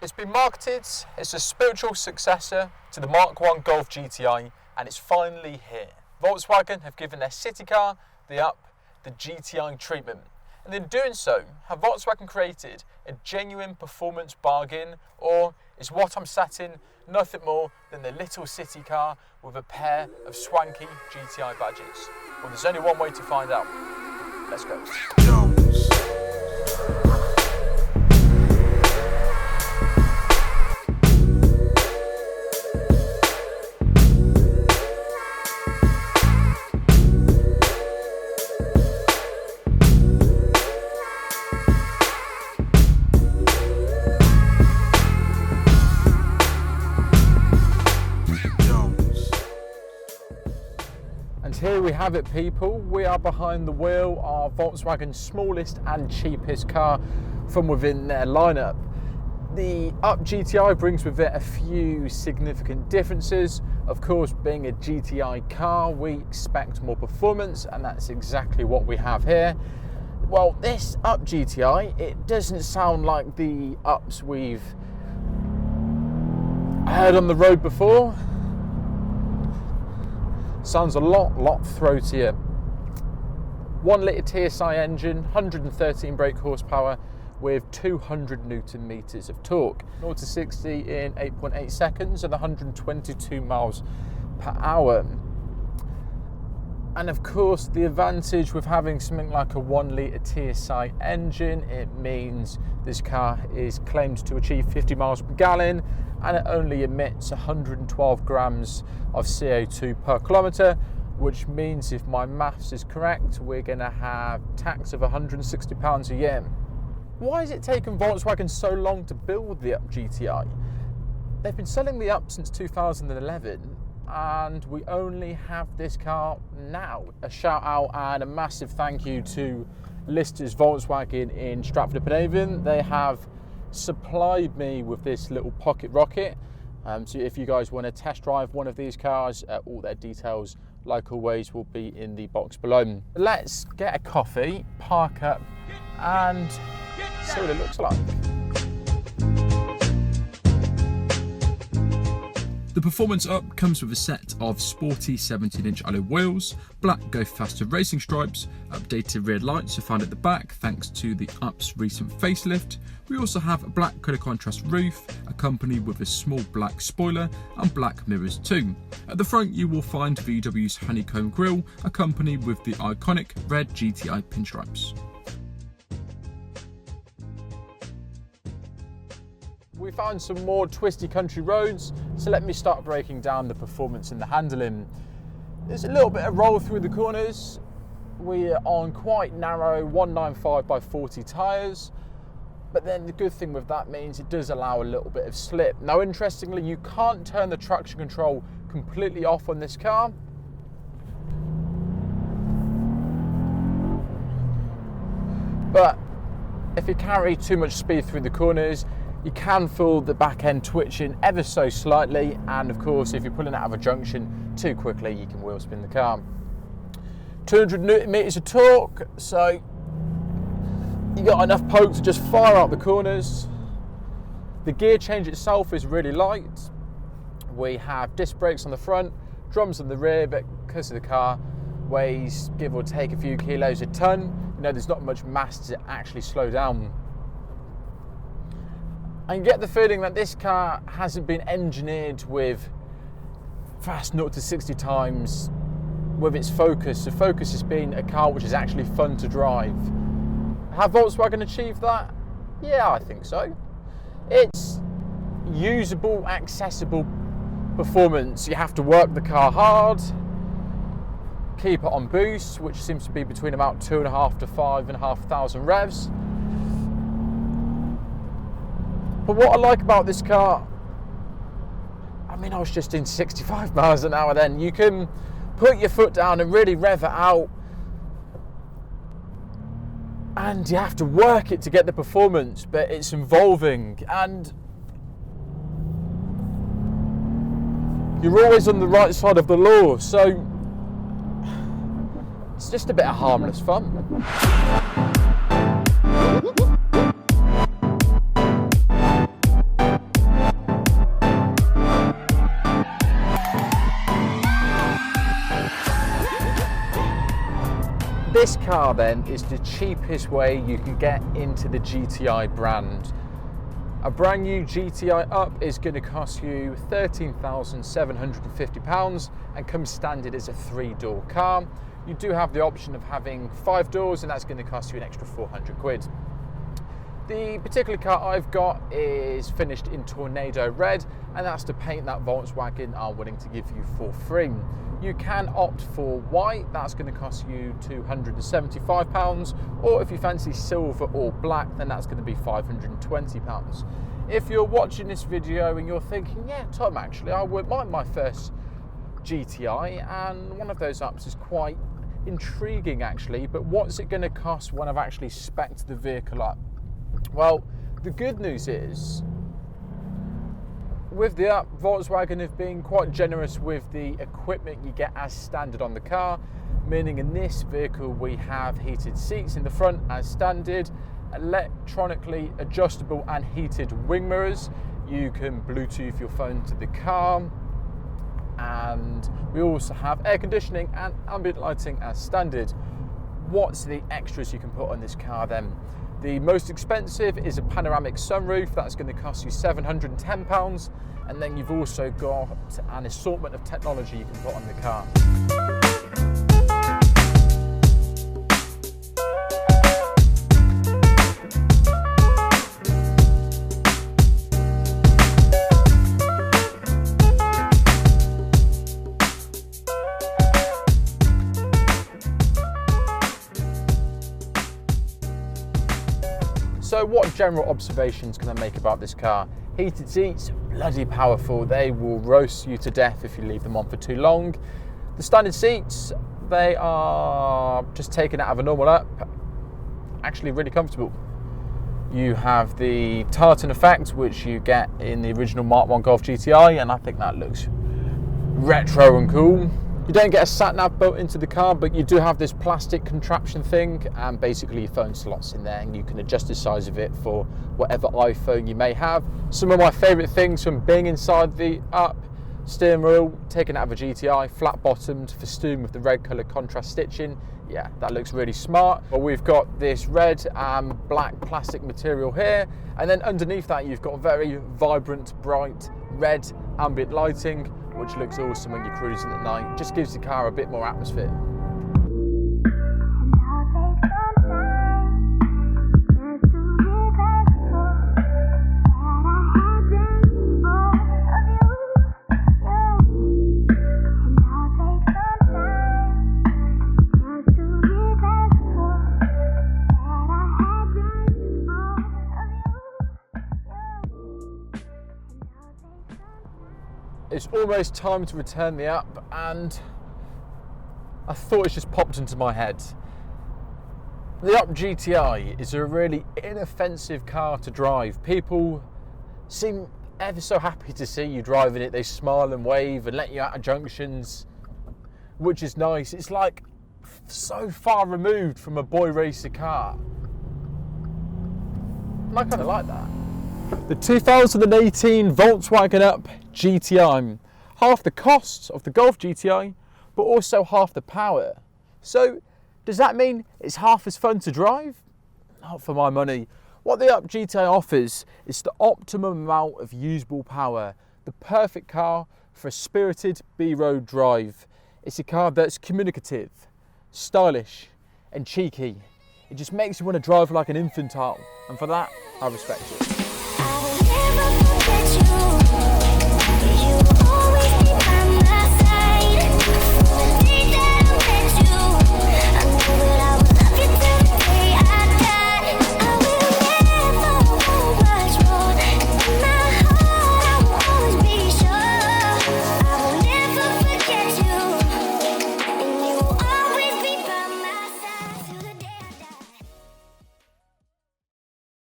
It's been marketed as a spiritual successor to the MK1 Golf GTI, and it's finally here. Volkswagen have given their city car, the UP, the GTI treatment. And in doing so, have Volkswagen created a genuine performance bargain, or is what I'm sat in nothing more than the little city car with a pair of swanky GTI badges? Well, there's only one way to find out. Let's go. Here we have it, people. We are behind the wheel of Volkswagen's smallest and cheapest car from within their lineup. The UP GTI brings with it a few significant differences. Of course, being a GTI car, we expect more performance, and that's exactly what we have here. Well, this UP GTI, it doesn't sound like the UPs we've heard on the road before. Sounds a lot throatier. 1 litre TSI engine, 113 brake horsepower with 200 Newton meters of torque. 0 to 60 in 8.8 seconds and 122 miles per hour. And of course, the advantage with having something like a 1 litre TSI engine, it means this car is claimed to achieve 50 miles per gallon, and it only emits 112 grams of CO2 per kilometre, which means, if my maths is correct, we're going to have tax of £160 a year. Why has it taken Volkswagen so long to build the UP GTI? They've been selling the UP since 2011, and we only have this car now. A shout out and a massive thank you to Lister's Volkswagen in Stratford-upon-Avon. They have supplied me with this little pocket rocket. So if you guys want to test drive one of these cars, all their details, like always, will be in the box below. Let's get a coffee, park up, and see what it looks like. The Performance UP comes with a set of sporty 17-inch alloy wheels, black Go Faster racing stripes, updated rear lights are found at the back thanks to the UP's recent facelift. We also have a black colour contrast roof, accompanied with a small black spoiler and black mirrors too. At the front you will find VW's honeycomb grille, accompanied with the iconic red GTI pinstripes. We found some more twisty country roads, so let me start breaking down the performance and the handling. There's a little bit of roll through the corners. We're on quite narrow 195 by 40 tyres, but then the good thing with that means it does allow a little bit of slip. Now, interestingly, you can't turn the traction control completely off on this car. But if you carry too much speed through the corners, you can feel the back end twitching ever so slightly, and of course, if you're pulling out of a junction too quickly, you can wheel spin the car. 200 Newton meters of torque, so you got enough poke to just fire out the corners. The gear change itself is really light. We have disc brakes on the front, drums on the rear, but because the car weighs give or take a few kilos a ton, you know, there's not much mass to actually slow down. I get the feeling that this car hasn't been engineered with fast 0 to 60 times with its focus. The focus has been a car which is actually fun to drive. Have Volkswagen achieved that? Yeah, I think so. It's usable, accessible performance. You have to work the car hard, keep it on boost, which seems to be between about 2,500 to 5,500 revs. But what I like about this car, I mean, I was just in 65 miles an hour then. You can put your foot down and really rev it out, and you have to work it to get the performance, but it's involving, and you're always on the right side of the law, so it's just a bit of harmless fun. car then is the cheapest way you can get into the GTI brand. A brand new GTI Up is going to cost you £13,750 and comes standard as a 3-door car. You do have the option of having 5 doors, and that's going to cost you an extra 400 quid. The particular car I've got is finished in Tornado Red, and that's the paint that Volkswagen are willing to give you for free. You can opt for white, that's going to cost you £275, or if you fancy silver or black, then that's going to be £520. If you're watching this video and you're thinking, yeah, Tom, actually, I wouldn't mind my first GTI, and one of those ups is quite intriguing actually, but what's it going to cost when I've actually spec'd the vehicle up? Well, the good news is, with the Up, Volkswagen have been quite generous with the equipment you get as standard on the car, meaning in this vehicle we have heated seats in the front as standard, electronically adjustable and heated wing mirrors. You can Bluetooth your phone to the car, and we also have air conditioning and ambient lighting as standard. What's the extras you can put on this car then? The most expensive is a panoramic sunroof, that's going to cost you £710, and then you've also got an assortment of technology you can put on the car. So what general observations can I make about this car? Heated seats, bloody powerful. They will roast you to death if you leave them on for too long. The standard seats, they are just taken out of a normal Up, actually really comfortable. You have the tartan effect, which you get in the original MK1 Golf GTI, and I think that looks retro and cool. You don't get a sat-nav built into the car, but you do have this plastic contraption thing, and basically your phone slots in there, and you can adjust the size of it for whatever iPhone you may have. Some of my favourite things from being inside the Up: steering wheel taken out of a GTI, flat-bottomed, festooned with the red colour contrast stitching. Yeah, that looks really smart. But we've got this red and black plastic material here, and then underneath that you've got very vibrant, bright red ambient lighting, which looks awesome when you're cruising at night. Just gives the car a bit more atmosphere. It's almost time to return the Up, and I thought it's just popped into my head. The Up GTI is a really inoffensive car to drive. People seem ever so happy to see you driving it. They smile and wave and let you out of junctions, which is nice. It's like so far removed from a boy racer car. And I kind of like that. The 2018 Volkswagen Up GTI, half the cost of the Golf GTI, but also half the power. So does that mean it's half as fun to drive? Not for my money. What the Up GTI offers is the optimum amount of usable power, the perfect car for a spirited B-road drive. It's a car that's communicative, stylish and cheeky. It just makes you want to drive like an infantile, and for that I respect it.